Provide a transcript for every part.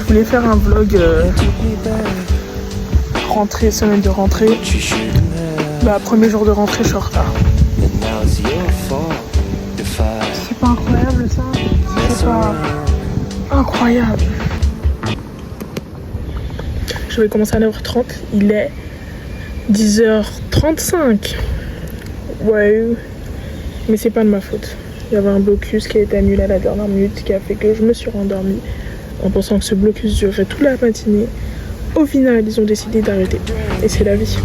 Je voulais faire un vlog rentrée, semaine de rentrée. Bah, premier jour de rentrée, je suis en retard. C'est pas incroyable ça? C'est pas incroyable. Je vais commencer à 9h30, il est 10h35. Ouais, mais c'est pas de ma faute. Il y avait un blocus qui a été annulé à la dernière minute qui a fait que je me suis rendormie en pensant que ce blocus durerait toute la matinée. Au final, ils ont décidé d'arrêter. Et c'est la vie.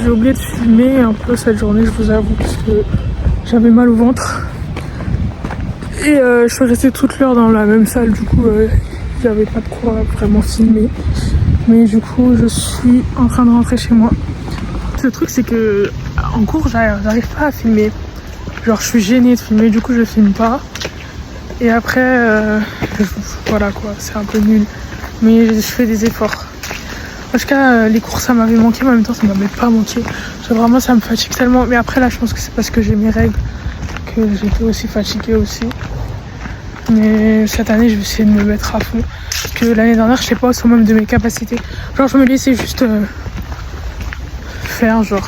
J'ai oublié de filmer un peu cette journée, je vous avoue, parce que j'avais mal au ventre. Et je suis restée toute l'heure dans la même salle, du coup, j'avais pas de quoi vraiment filmer. Mais du coup, je suis en train de rentrer chez moi. Le truc, c'est que en cours, j'arrive pas à filmer. Genre, je suis gênée de filmer, du coup, je filme pas. Et après, voilà quoi, c'est un peu nul. Mais je fais des efforts. En tout cas, les cours, ça m'avait manqué, mais en même temps, ça m'avait pas manqué. Vraiment, ça me fatigue tellement. Mais après, là, je pense que c'est parce que j'ai mes règles que j'étais aussi fatiguée aussi. Mais cette année, je vais essayer de me mettre à fond. Parce que l'année dernière, je sais pas au summum de mes capacités. Genre, je me laissais juste faire, genre.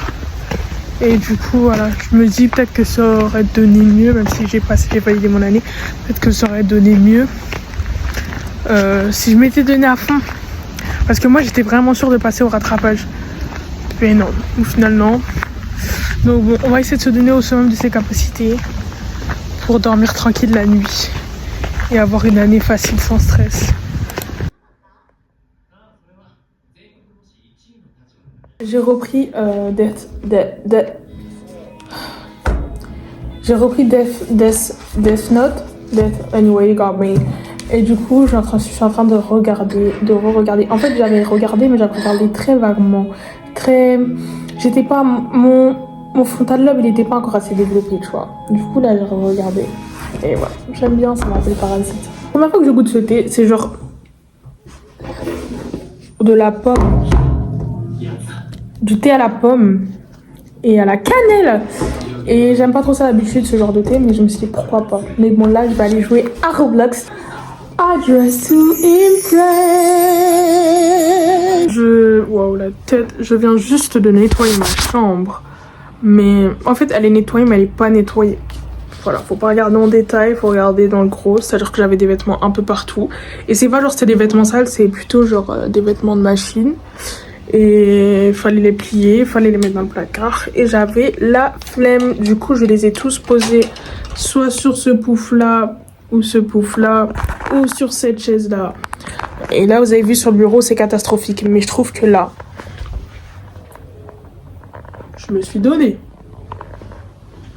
Et du coup, voilà, je me dis peut-être que ça aurait donné mieux, même si j'ai validé mon année. Peut-être que ça aurait donné mieux si je m'étais donné à fond. Parce que moi, j'étais vraiment sûre de passer au rattrapage. Mais non, au final, non. Donc bon, on va essayer de se donner au summum de ses capacités pour dormir tranquille la nuit et avoir une année facile sans stress. J'ai repris Death Note. Anyway, you got me. Et du coup, je suis en train de re-regarder. En fait, j'avais regardé, mais j'avais regardé très vaguement. J'étais pas... Mon frontal lobe, il était pas encore assez développé, tu vois. Du coup, là, j'ai regardé. Et voilà, j'aime bien, ça m'appelle Parasite. La première fois que je goûte ce thé, c'est genre... de la pomme. Du thé à la pomme. Et à la cannelle. Et j'aime pas trop ça d'habitude, ce genre de thé, mais je me suis dit, pourquoi pas. Mais bon, là, je vais aller jouer à Roblox. I dress to impress. Wow, la tête. Je viens juste de nettoyer ma chambre. Mais en fait, elle est nettoyée, mais elle est pas nettoyée. Voilà, faut pas regarder en détail, faut regarder dans le gros. C'est-à-dire que j'avais des vêtements un peu partout. Et c'est pas genre c'était des vêtements sales, c'est plutôt genre des vêtements de machine. Et il fallait les plier, il fallait les mettre dans le placard. Et j'avais la flemme. Du coup, je les ai tous posés soit sur ce pouf-là, ou ce pouf-là, ou sur cette chaise-là. Et là, vous avez vu sur le bureau, c'est catastrophique. Mais je trouve que là, je me suis donné.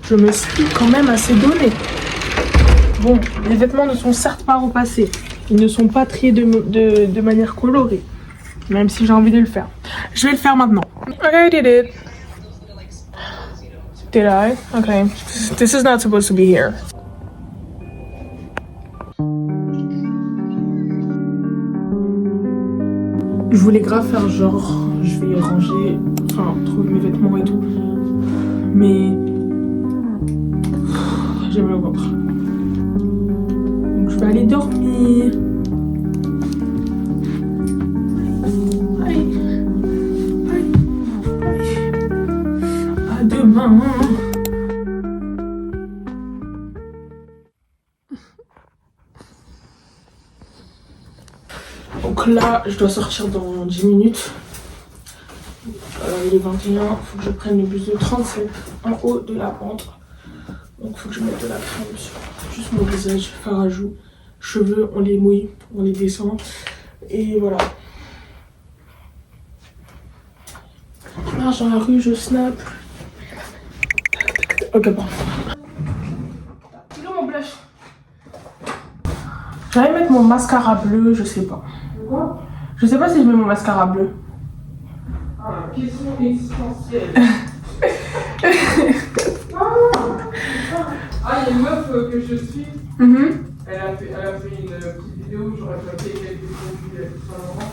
Je me suis quand même assez donné. Bon, les vêtements ne sont certes pas repassés. Ils ne sont pas triés de manière colorée. Même si j'ai envie de le faire. Je vais le faire maintenant. Okay, I did it. Did I? Okay. This is not supposed to be here. Je voulais grave faire genre, je vais ranger, enfin, trouver mes vêtements et tout. Mais j'ai mal au ventre. Donc je vais aller dormir. À demain. Donc là, je dois sortir dans 10 minutes. Il est 21, il faut que je prenne le bus de 37 en haut de la pente. Donc il faut que je mette de la crème sur juste mon visage, fard à joues, cheveux, on les mouille, on les descend. Et voilà. Je marche dans la rue, je snap. Ok, bon. Il est où mon blush? J'allais mettre mon mascara bleu, je sais pas. Je sais pas si je mets mon mascara bleu. Ah, question existentielle. Ah, il y a une meuf que je suis. Elle a fait une petite vidéo où j'aurais fait quelques produits tout simplement.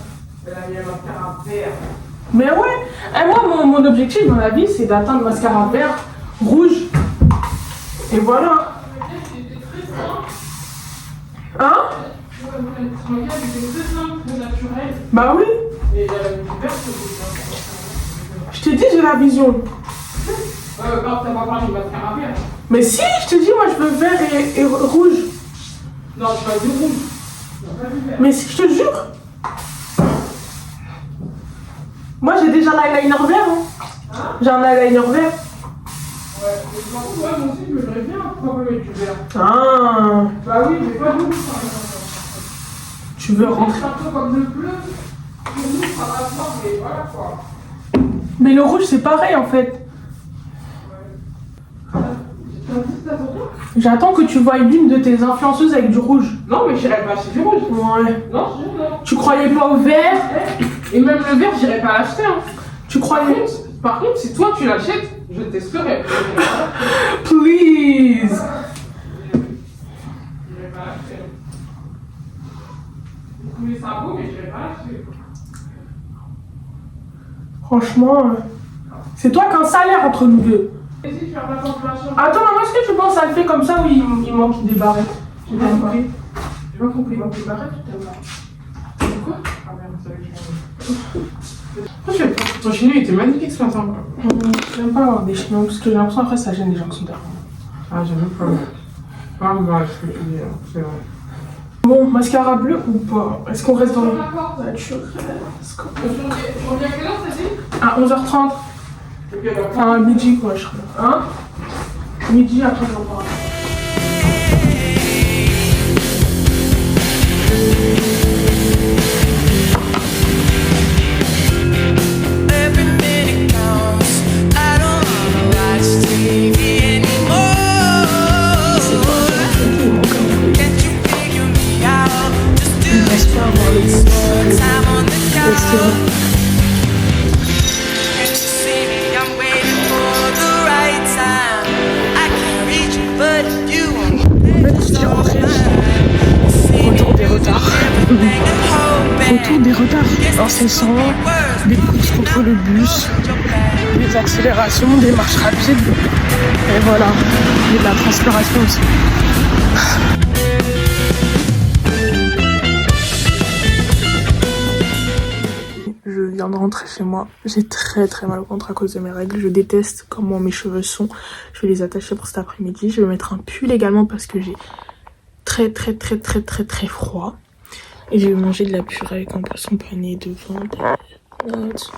Elle a mis un mascara vert. Mais ouais, et moi mon objectif dans la vie c'est d'atteindre mascara vert, rouge. Et voilà. Hein? Regarde, il était très simple, très naturel. Bah oui. Et du vert, Je t'ai dit, j'ai la vision. bah, t'as pas parlé, il va te faire un vert. Mais si, je te dis, moi je veux vert et rouge. Non, tu vas dire rouge. Tu vas pas du vert. Mais si, je te le jure. Moi j'ai déjà l'eyeliner vert. Hein. J'ai un eyeliner vert. Ouais, mais par contre, ouais, moi aussi, je me verrais bien. Pourquoi pas mettre du vert? Ah. Bah oui, mais pas de rouge, par exemple. Tu veux rentrer? C'est un peu comme le bleu. Le rouge, ça va se voir, mais voilà quoi. Mais le rouge c'est pareil en fait. J'attends que tu voies l'une de tes influenceuses avec du rouge. Non, mais j'irai pas acheter du rouge. Ouais. Non, non. Tu croyais pas au vert? Et même le vert, j'irai pas l'acheter. Hein. Tu croyais? Par contre, si toi tu l'achètes, je testerai. Please. J'irai pas l'acheter. Vous trouvez ça beau, mais j'irai pas l'acheter. Franchement, c'est toi qu'un salaire entre nous deux. Et si tu as pas d'inflation? Attends, maman, est-ce que tu penses à le fait comme ça ou il manque des barrettes? J'ai pas compris. J'ai pas compris. Il manque des barrettes ou t'aimes pas? Quoi? Ah merde, ça va être pourquoi tu as ton chignon, il était magnifique ce matin. J'aime pas avoir des chignons parce que j'ai l'impression après ça gêne les gens qui sont derrière. Ah, j'aime pas. Pas mal ce que tu dis, c'est vrai. Bon, mascara bleu ou pas? Est-ce qu'on reste dans le D'accord. naturel? Tu reviens à quelle heure, t'as dit? À 11h30. Enfin, à midi quoi, je crois. Hein? Midi après j'en parle. Every minute counts. I don't wanna watch TV anymore. Can't you figure me out? Just do it. More time on the couch. Can't you see me? I'm waiting for the right time. I can't reach you, but if you want Je suis rentrée. Retour des retards. Retour des retards incessants, des courses contre le bus, des accélérations, des marches rapides. Et voilà, et de la transpiration aussi. Je viens de rentrer chez moi. J'ai très mal au ventre à cause de mes règles. Je déteste comment mes cheveux sont. Je vais les attacher pour cet après-midi. Je vais mettre un pull également parce que j'ai très froid. Et je vais manger de la purée avec un poisson pané devant.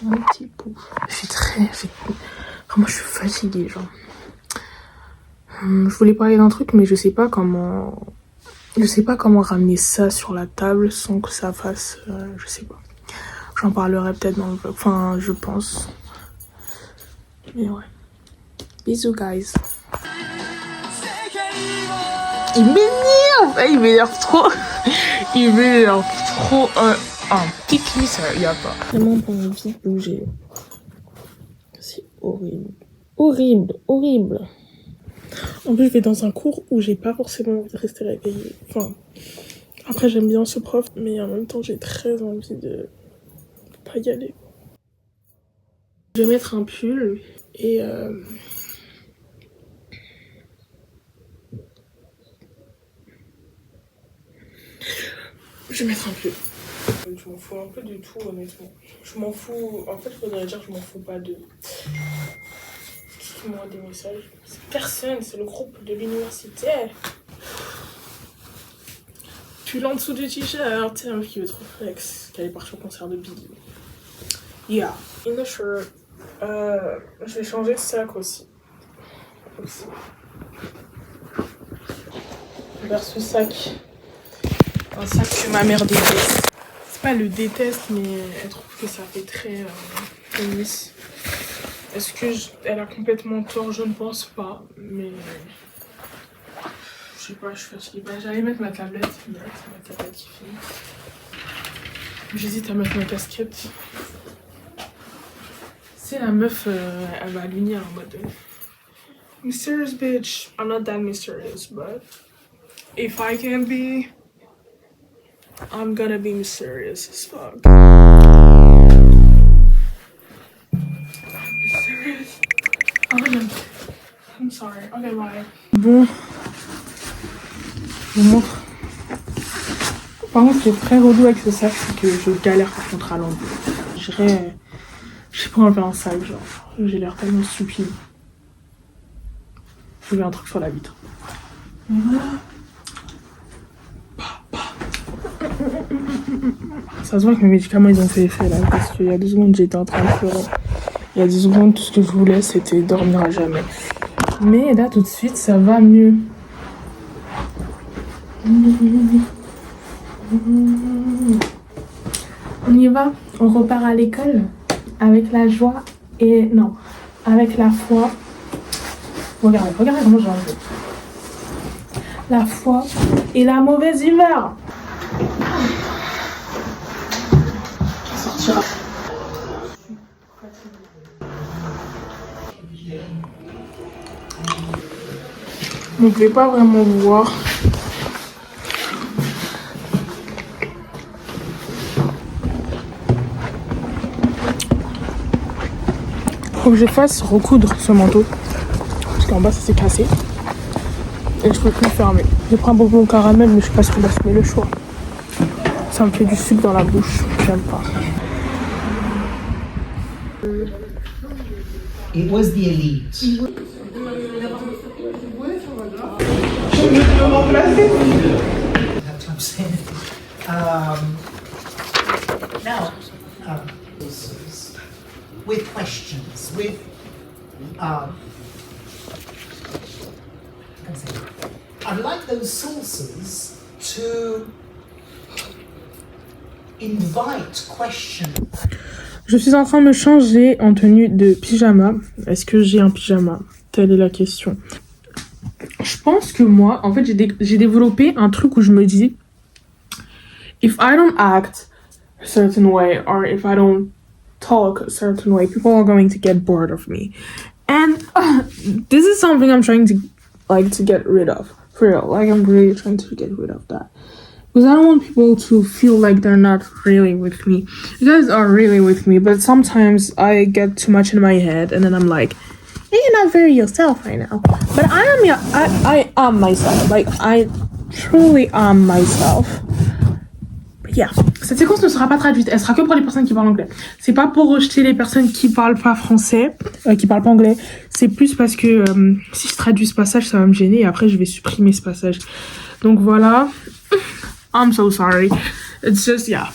Mon petit pouf. Vraiment, je suis fatiguée, genre. Je voulais parler d'un truc, mais je sais pas comment ramener ça sur la table sans que ça fasse... je sais pas. J'en parlerai peut-être dans le vlog. Enfin, je pense. Mais ouais. Bisous, guys. Il m'énerve! Il m'énerve trop! Il m'énerve trop! Un pipi, ça y a pas. Vraiment pas envie de bouger. C'est horrible. Horrible. En plus, je vais dans un cours où j'ai pas forcément envie de rester réveillée. Enfin, après, j'aime bien ce prof, mais en même temps, j'ai très envie de pas y aller. Je vais mettre un pull et je vais mettre un pull. Je m'en fous un peu de tout, honnêtement. Je m'en fous. En fait, je voudrais dire que je m'en fous pas de qui m'envoie des messages. C'est personne, c'est le groupe de l'université. Pull en dessous du t-shirt. C'est un mec qui veut trop flex, qui allait partir au concert de Billy. Yeah. In the shirt. Je vais changer de sac aussi. Vers ce sac. Un sac que ma mère déteste. C'est pas le déteste, mais elle trouve que ça fait très féministe. Est-ce que elle a complètement tort? Je ne pense pas, mais je sais pas, je suis fatiguée. Bah, j'allais mettre ma tablette, mais c'est ma tablette qui finit. J'hésite à mettre ma casquette. C'est la meuf, elle va aligner en mode mysterious bitch. I'm not that mysterious, but if I can be, I'm gonna be mysterious as fuck. Mysterious? Oh, I'm sorry. Okay, bye. Bon, je vous montre Par contre, ce qui est très relou avec ce sac, c'est que je galère par contre à l'enlever. Je sais pas enlever un sac, genre. J'ai l'air tellement stupide. Je mets un truc sur la vitre. Voilà. Ça se voit que mes médicaments ils ont fait effet là, parce qu'il y a 2 secondes j'étais en train de pleurer. Il y a 10 secondes tout ce que je voulais c'était dormir à jamais. Mais là tout de suite ça va mieux. On y va, on repart à l'école avec la joie et non, avec la foi. Regardez comment j'ai enlevé. La foi et la mauvaise humeur. Sortira. On ne pouvait pas vraiment voir. Faut que je fasse recoudre ce manteau. Parce qu'en bas ça s'est cassé. Et je peux plus le fermer. Je prends un bonbon au caramel mais je sais pas si je vais assumer le choix. Ça me fait du sucre dans la bouche. J'aime pas. It was the elite. That's what I'm saying. Now, with questions, with I'd like those sources to invite questions. Je suis en train de me changer en tenue de pyjama. Est-ce que j'ai un pyjama? Telle est la question. Je pense que moi, en fait, j'ai développé un truc où je me dis if I don't act a certain way or if I don't talk a certain way, people are going to get bored of me. And this is something I'm trying to get rid of. For real. Like, I'm really trying to get rid of that. Because I don't want people to feel like they're not really with me. You guys are really with me, but sometimes I get too much in my head and then I'm like, hey, you're not very yourself right now. But I am myself. Like, I truly am myself. But yeah. Cette séquence ne sera pas traduite, elle sera que pour les personnes qui parlent anglais. C'est pas pour rejeter les personnes qui parlent pas français, qui parlent pas anglais. C'est plus parce que si je traduis ce passage, ça va me gêner et après je vais supprimer ce passage. Donc voilà. I'm so sorry. It's just, yeah.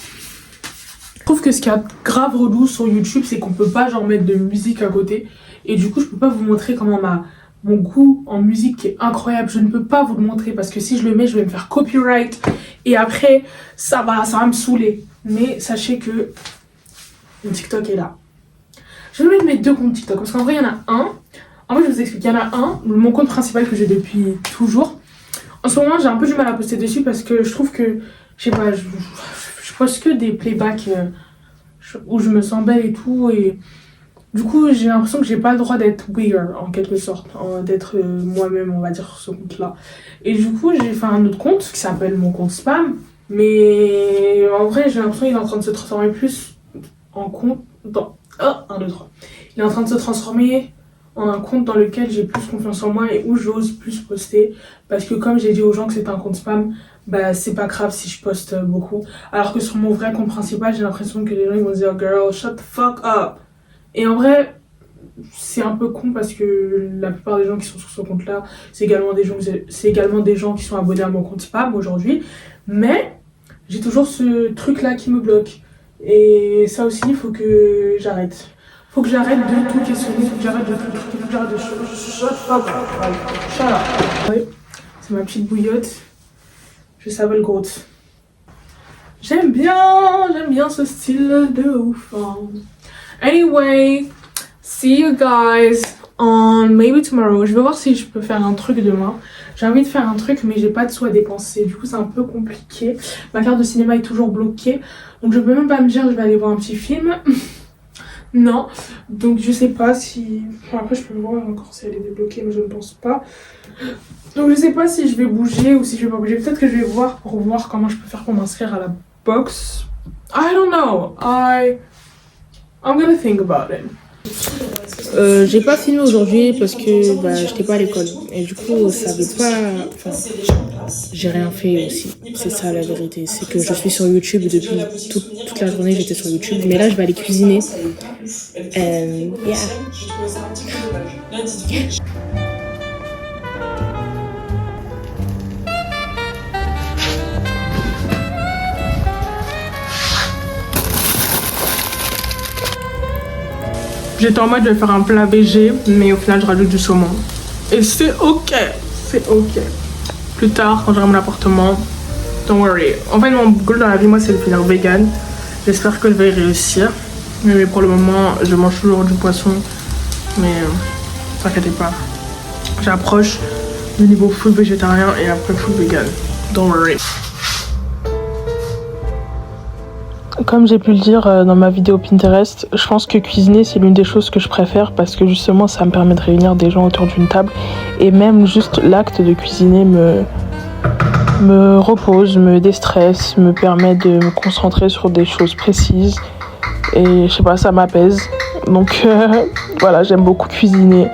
Je trouve que ce qui est grave relou sur YouTube, c'est qu'on peut pas genre mettre de musique à côté. Et du coup, je peux pas vous montrer comment mon goût en musique qui est incroyable. Je ne peux pas vous le montrer parce que si je le mets, je vais me faire copyright. Et après, ça va me saouler. Mais sachez que mon TikTok est là. Je vais mettre mes 2 comptes TikTok parce qu'en vrai, il y en a un. En fait, je vous explique. Il y en a un, mon compte principal que j'ai depuis toujours. En ce moment, j'ai un peu du mal à poster dessus parce que je trouve que, je sais pas, je poste que des playbacks où je me sens belle et tout. Et du coup, j'ai l'impression que j'ai pas le droit d'être weird en quelque sorte, d'être moi-même, on va dire, sur ce compte-là. Et du coup, j'ai fait un autre compte qui s'appelle mon compte spam. Mais en vrai, j'ai l'impression qu'il est en train de se transformer plus en compte dans... Oh, 1, 2, 3. Il est en train de se transformer en un compte dans lequel j'ai plus confiance en moi et où j'ose plus poster. Parce que comme j'ai dit aux gens que c'était un compte spam, bah c'est pas grave si je poste beaucoup. Alors que sur mon vrai compte principal, j'ai l'impression que les gens ils vont dire « Girl, shut the fuck up !» Et en vrai, c'est un peu con parce que la plupart des gens qui sont sur ce compte-là, c'est également des gens qui sont abonnés à mon compte spam aujourd'hui. Mais j'ai toujours ce truc-là qui me bloque. Et ça aussi, il faut que j'arrête. Faut que j'arrête de tout questionner, faut que j'arrête de tout, faut que j'arrête de shut up. C'est ma petite bouillotte. Je savais goat. J'aime bien ce style de ouf. Anyway, see you guys on maybe tomorrow. Je vais voir si je peux faire un truc demain. J'ai envie de faire un truc mais j'ai pas de sous à dépenser. Du coup c'est un peu compliqué. Ma carte de cinéma est toujours bloquée. Donc je peux même pas me dire je vais aller voir un petit film. Non. Donc je sais pas si... Enfin, après je peux voir encore si elle est débloquée mais je ne pense pas. Donc je sais pas si je vais bouger ou si je vais pas bouger. Peut-être que je vais voir pour voir comment je peux faire pour m'inscrire à la box. I don't know. I'm gonna think about it. J'ai pas filmé aujourd'hui parce que bah, j'étais pas à l'école. Et du coup, ça veut pas. Enfin, j'ai rien fait aussi. C'est ça la vérité. C'est que je suis sur YouTube depuis toute la journée, j'étais sur YouTube. Mais là, je vais aller cuisiner. And yeah. J'étais en mode je vais faire un plat végé, mais au final je rajoute du saumon. Et c'est ok, c'est ok. Plus tard, quand j'aurai mon appartement, don't worry. En fait, mon goal dans la vie, moi, c'est de finir vegan. J'espère que je vais y réussir. Mais pour le moment, je mange toujours du poisson. Mais t'inquiète pas. J'approche du niveau full végétarien et après full vegan. Don't worry. Comme j'ai pu le dire dans ma vidéo Pinterest, je pense que cuisiner c'est l'une des choses que je préfère parce que justement ça me permet de réunir des gens autour d'une table et même juste l'acte de cuisiner me repose, me déstresse, me permet de me concentrer sur des choses précises et je sais pas, ça m'apaise. Donc voilà, j'aime beaucoup cuisiner.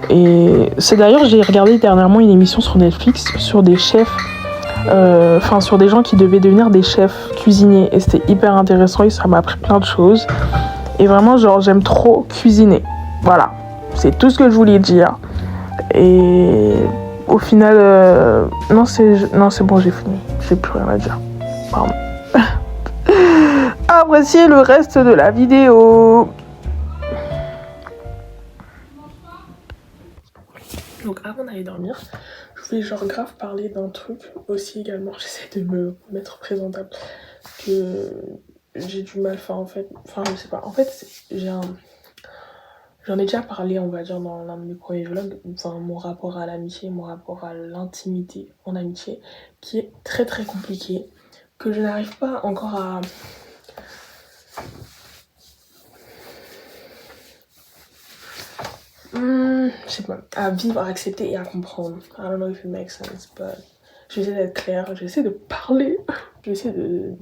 Et c'est d'ailleurs, j'ai regardé dernièrement une émission sur Netflix sur des chefs. Sur des gens qui devaient devenir des chefs cuisiniers et c'était hyper intéressant et ça m'a appris plein de choses et vraiment genre j'aime trop cuisiner, voilà, c'est tout ce que je voulais dire et au final non c'est bon, j'ai fini, j'ai plus rien à dire, pardon. Appréciez le reste de la vidéo. Donc avant d'aller dormir, je voulais genre grave parler d'un truc aussi également. J'essaie de me mettre présentable. Que j'ai du mal, je sais pas. En fait, j'en ai déjà parlé, on va dire, dans l'un de mes premiers vlogs. Enfin, mon rapport à l'amitié, mon rapport à l'intimité en amitié, qui est très très compliqué. Que je n'arrive pas encore à... je sais pas, à vivre, à accepter et à comprendre. I don't know if it makes sense, but j'essaie d'être claire, j'essaie de parler, j'essaie de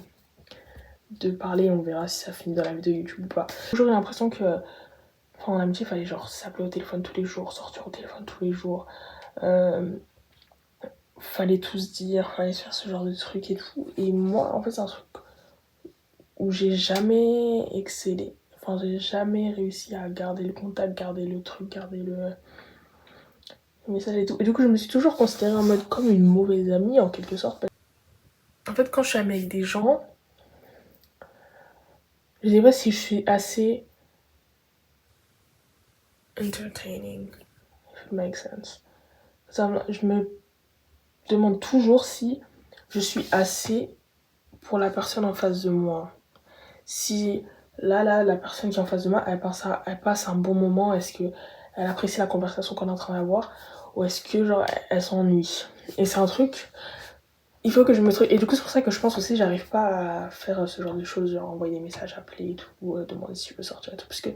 parler, on verra si ça finit dans la vidéo YouTube ou pas. J'ai toujours eu l'impression que, en amitié, il fallait genre s'appeler au téléphone tous les jours, sortir au téléphone tous les jours, fallait tout se dire, fallait se faire ce genre de trucs et tout. Et moi, en fait, c'est un truc où j'ai jamais excellé. Enfin, j'ai jamais réussi à garder le contact, garder le truc, garder le message et tout. Et du coup, je me suis toujours considérée en mode comme une mauvaise amie, en quelque sorte. En fait, quand je suis amie avec des gens, je sais pas si je suis assez entertaining, if it makes sense. Je me demande toujours si je suis assez pour la personne en face de moi. Si la personne qui est en face de moi, elle passe un bon moment, est-ce que elle apprécie la conversation qu'on est en train d'avoir, ou est-ce que genre elle s'ennuie. Et c'est un truc, il faut que je me truc. Et du coup c'est pour ça que je pense aussi j'arrive pas à faire ce genre de choses, genre envoyer des messages, appeler et tout, demander si je veux sortir et tout, parce que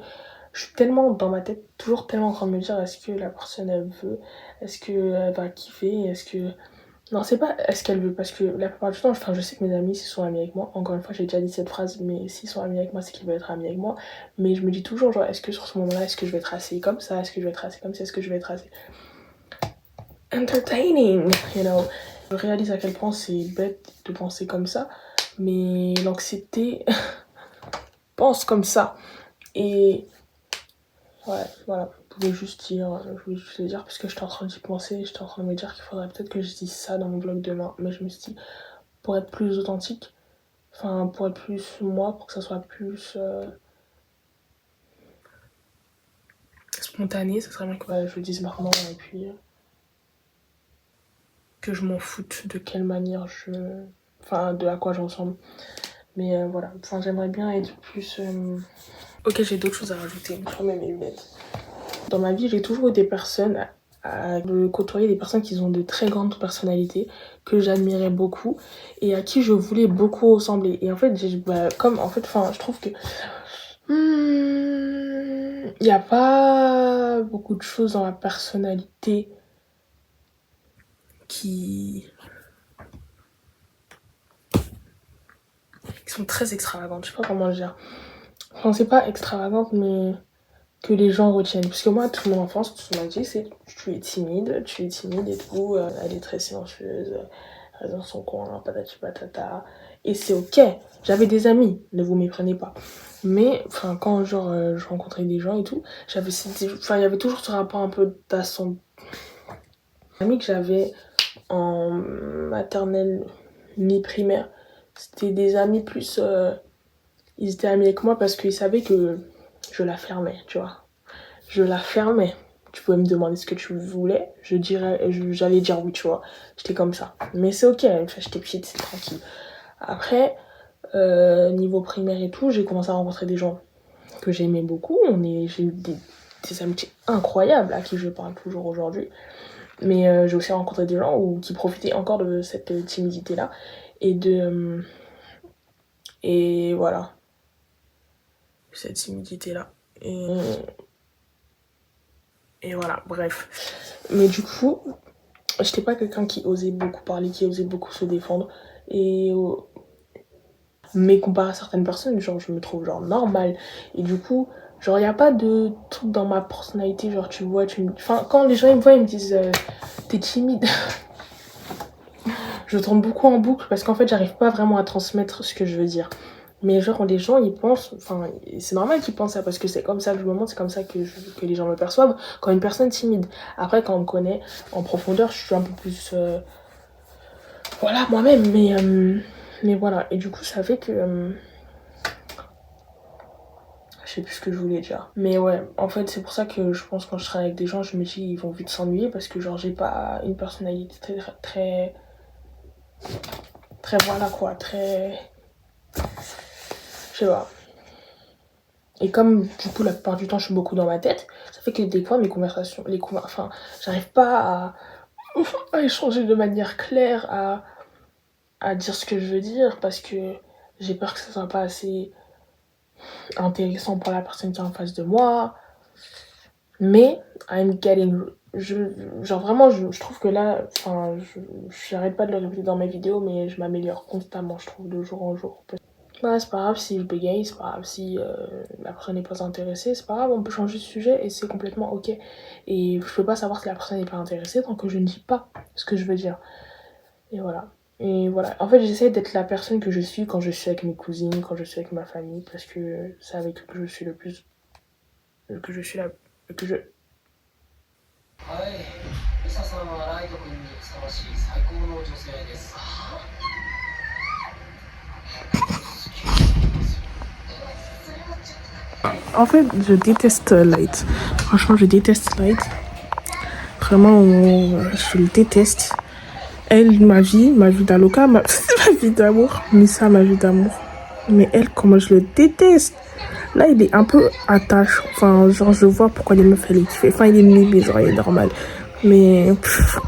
je suis tellement dans ma tête, toujours tellement en train de me dire est-ce que la personne elle veut, est-ce qu'elle va kiffer, est-ce que... Non, c'est pas est-ce qu'elle veut, parce que la plupart du temps, je sais que mes amis, s'ils sont amis avec moi, encore une fois, j'ai déjà dit cette phrase, mais s'ils sont amis avec moi, c'est qu'ils veulent être amis avec moi. Mais je me dis toujours, genre, est-ce que sur ce moment-là, est-ce que je vais être assez comme ça, est-ce que je vais être assez comme ça, est-ce que je vais être assez entertaining, you know. Je réalise à quel point c'est bête de penser comme ça, mais l'anxiété pense comme ça. Et ouais, voilà. Je voulais juste le dire parce que j'étais en train d'y penser, j'étais en train de me dire qu'il faudrait peut-être que je dise ça dans mon vlog demain, mais je me suis dit, pour être plus authentique, pour être plus moi, pour que ça soit plus spontané, ça serait bien que je le dise maintenant et puis que je m'en foute de quelle manière de à quoi je ressemble. Mais voilà, j'aimerais bien être plus... Ok, j'ai d'autres choses à rajouter, je remets mes lunettes. Dans ma vie, j'ai toujours eu des personnes à côtoyer, des personnes qui ont de très grandes personnalités, que j'admirais beaucoup et à qui je voulais beaucoup ressembler. Et en fait, je trouve que il n'y a pas beaucoup de choses dans la personnalité qui sont très extravagantes. Je sais pas comment le dire. Enfin, c'est pas extravagante, mais que les gens retiennent. Parce que moi, toute mon enfance, tout ce qu'on m'a dit, c'est tu es timide et tout, elle est très silencieuse, elle est dans son coin, patati patata. Et c'est ok. J'avais des amis, ne vous méprenez pas. Mais, enfin, quand genre je rencontrais des gens et tout, il y avait toujours ce rapport un peu d'ascendant. Les amis que j'avais en maternelle, mi-primaire, c'était des amis plus... ils étaient amis avec moi parce qu'ils savaient que je la fermais, tu vois. Je la fermais. Tu pouvais me demander ce que tu voulais, j'allais dire oui, tu vois. J'étais comme ça. Mais c'est ok, enfin, j'étais petite, c'est tranquille. Après, niveau primaire et tout, j'ai commencé à rencontrer des gens que j'aimais beaucoup. J'ai eu des amitiés incroyables à qui je parle toujours aujourd'hui. Mais j'ai aussi rencontré des gens qui profitaient encore de cette timidité-là. Et voilà. Cette timidité-là. Et voilà, bref. Mais du coup, j'étais pas quelqu'un qui osait beaucoup parler, qui osait beaucoup se défendre. Mais comparé à certaines personnes, genre, je me trouve genre normale. Et du coup, genre, y a pas de truc dans ma personnalité, genre, tu vois, enfin, quand les gens ils me voient, ils me disent t'es timide. Je tourne beaucoup en boucle parce qu'en fait, j'arrive pas vraiment à transmettre ce que je veux dire. Mais genre, les gens, ils pensent, enfin, c'est normal qu'ils pensent ça parce que c'est comme ça que je me montre, c'est comme ça que les gens me perçoivent quand une personne timide. Après, quand on me connaît en profondeur, je suis un peu plus, voilà, moi-même, mais voilà. Et du coup, ça fait que, je sais plus ce que je voulais dire. Mais ouais, en fait, c'est pour ça que je pense que quand je travaille avec des gens, je me dis, ils vont vite s'ennuyer parce que genre, j'ai pas une personnalité très voilà quoi, très... Je sais pas. Et comme du coup la plupart du temps je suis beaucoup dans ma tête, ça fait que des fois mes conversations, enfin j'arrive pas à échanger de manière claire, à dire ce que je veux dire parce que j'ai peur que ça soit pas assez intéressant pour la personne qui est en face de moi. Mais genre vraiment je trouve que là, enfin j'arrête pas de le répéter dans mes vidéos mais je m'améliore constamment je trouve de jour en jour. Bah, c'est pas grave si je bégaye, c'est pas grave si la personne n'est pas intéressée, c'est pas grave, on peut changer de sujet et c'est complètement ok. Et je peux pas savoir si la personne n'est pas intéressée tant que je ne dis pas ce que je veux dire. Et voilà. Et voilà. En fait, j'essaie d'être la personne que je suis quand je suis avec mes cousines, quand je suis avec ma famille, parce que c'est avec eux que je suis le plus. Que je suis la. Que je. はい、リサさんはライト君にふさわしい最高の女性です。 En fait, je déteste Light. Franchement, je déteste Light. Vraiment, je le déteste. Elle, ma vie d'Aloca, ma vie d'amour. Missa, ma vie d'amour. Mais elle, comment je le déteste. Là, il est un peu attache. Enfin, genre, je vois pourquoi les meufs, elle est kiffée. Enfin, il est mimi, genre, il est normal. Mais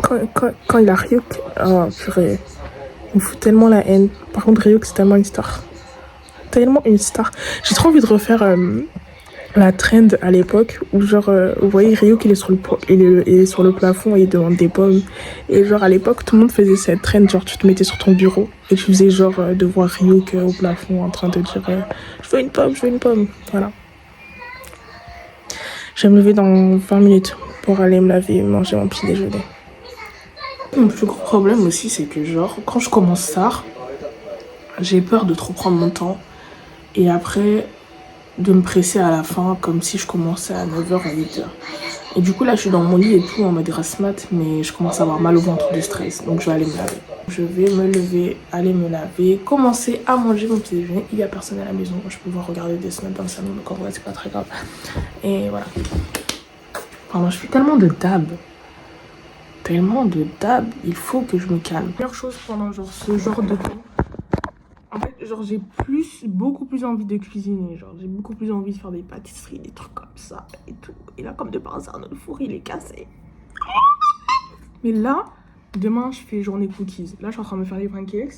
quand il a Ryuk, oh, purée. Il me fout tellement la haine. Par contre, Ryuk, c'est tellement une star. Tellement une star. J'ai trop envie de refaire la trend à l'époque où genre vous voyez Ryuk il est sur le plafond et il demande des pommes et genre à l'époque tout le monde faisait cette trend, genre tu te mettais sur ton bureau et tu faisais genre de voir Ryuk au plafond en train de dire je veux une pomme, voilà. Je vais me lever dans 20 minutes pour aller me laver et manger mon petit déjeuner. Mon plus gros problème aussi c'est que genre quand je commence tard j'ai peur de trop prendre mon temps et après de me presser à la fin comme si je commençais à 9h ou 8h. Et du coup là je suis dans mon lit et tout en mode grasse mat mais je commence à avoir mal au ventre de stress donc je vais aller me laver. Je vais me lever, aller me laver, commencer à manger mon petit déjeuner. Il y a personne à la maison, je peux voir regarder des snaps dans le salon donc en vrai c'est pas très grave. Et voilà. Pardon, je fais tellement de dab, il faut que je me calme. Première chose pendant genre ce genre de temps. En fait, genre, j'ai beaucoup plus envie de cuisiner. Genre, j'ai beaucoup plus envie de faire des pâtisseries, des trucs comme ça et tout. Et là, comme de par hasard, notre four, il est cassé. Mais là, demain, je fais journée cookies. Là, je suis en train de me faire des pancakes.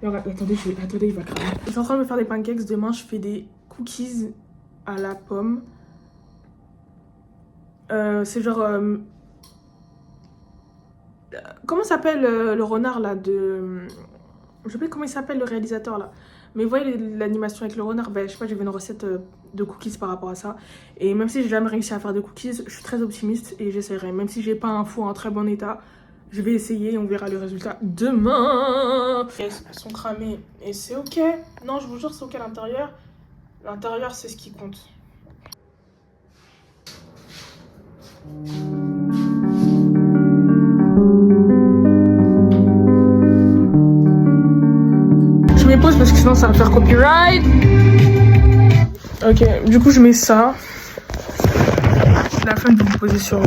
Alors, attendez, il va cramer. Je suis en train de me faire des pancakes. Demain, je fais des cookies à la pomme. C'est genre... comment s'appelle le renard, là, de... Je sais pas comment il s'appelle le réalisateur là. Mais vous voyez l'animation avec le renard, ben, je sais pas, j'ai vu une recette de cookies par rapport à ça. Et même si j'ai jamais réussi à faire de cookies, je suis très optimiste et j'essaierai. Même si j'ai pas un four en très bon état, je vais essayer et on verra le résultat demain. Elles sont cramées et c'est ok. Non, je vous jure, c'est ok à l'intérieur. L'intérieur, c'est ce qui compte. Je mets pause parce que sinon ça va me faire copyright. Ok, du coup je mets ça. J'ai la flemme de vous poser sur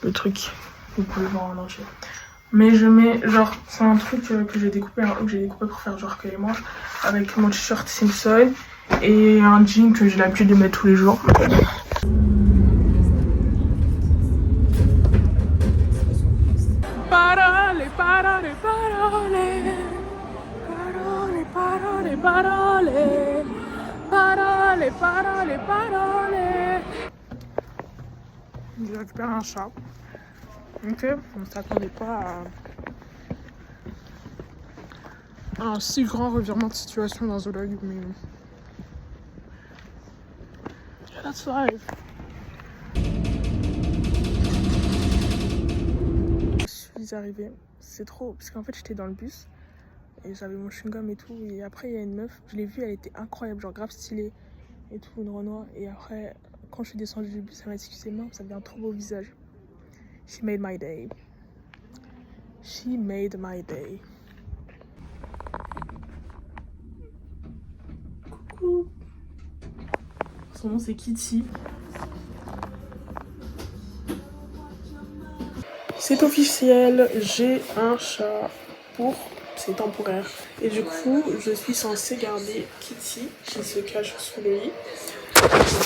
le truc. Vous pouvez le voir en entier. Mais je mets genre, c'est un truc que j'ai découpé pour faire genre que les manches avec mon t-shirt Simpson et un jean que j'ai l'habitude de mettre tous les jours. Parole, parole, parole. Parole, parole, parole. Parole, parole, parole. J'ai récupéré un chat. Ok, on ne s'attendait pas à un si grand revirement de situation dans Zoologue, mais yeah, that's life. Je suis arrivée, c'est trop, parce qu'en fait j'étais dans le bus et j'avais mon chewing-gum et tout, et après il y a une meuf, je l'ai vue, elle était incroyable, genre grave stylée et tout, une Renoir, et après quand je suis descendue du bus, elle m'a dit excusez-moi, ça avait un trop beau visage. She made my day. She made my day. Coucou. Son nom c'est Kitty. C'est officiel, j'ai un chat c'est temporaire. Et du coup, je suis censée garder Kitty qui se cache sous le lit.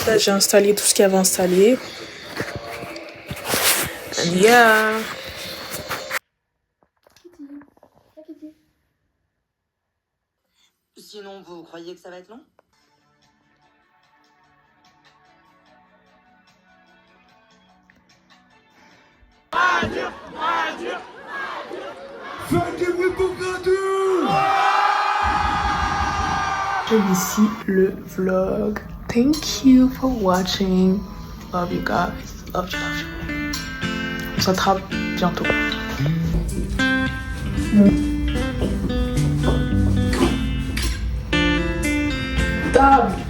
Là, j'ai installé tout ce qu'il y avait installé. And yeah. Sinon, vous croyez que ça va être long? J'aime ici le vlog. Thank you for watching. Love you guys. Love you, love you. On s'attrape bientôt. Table.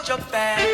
your back.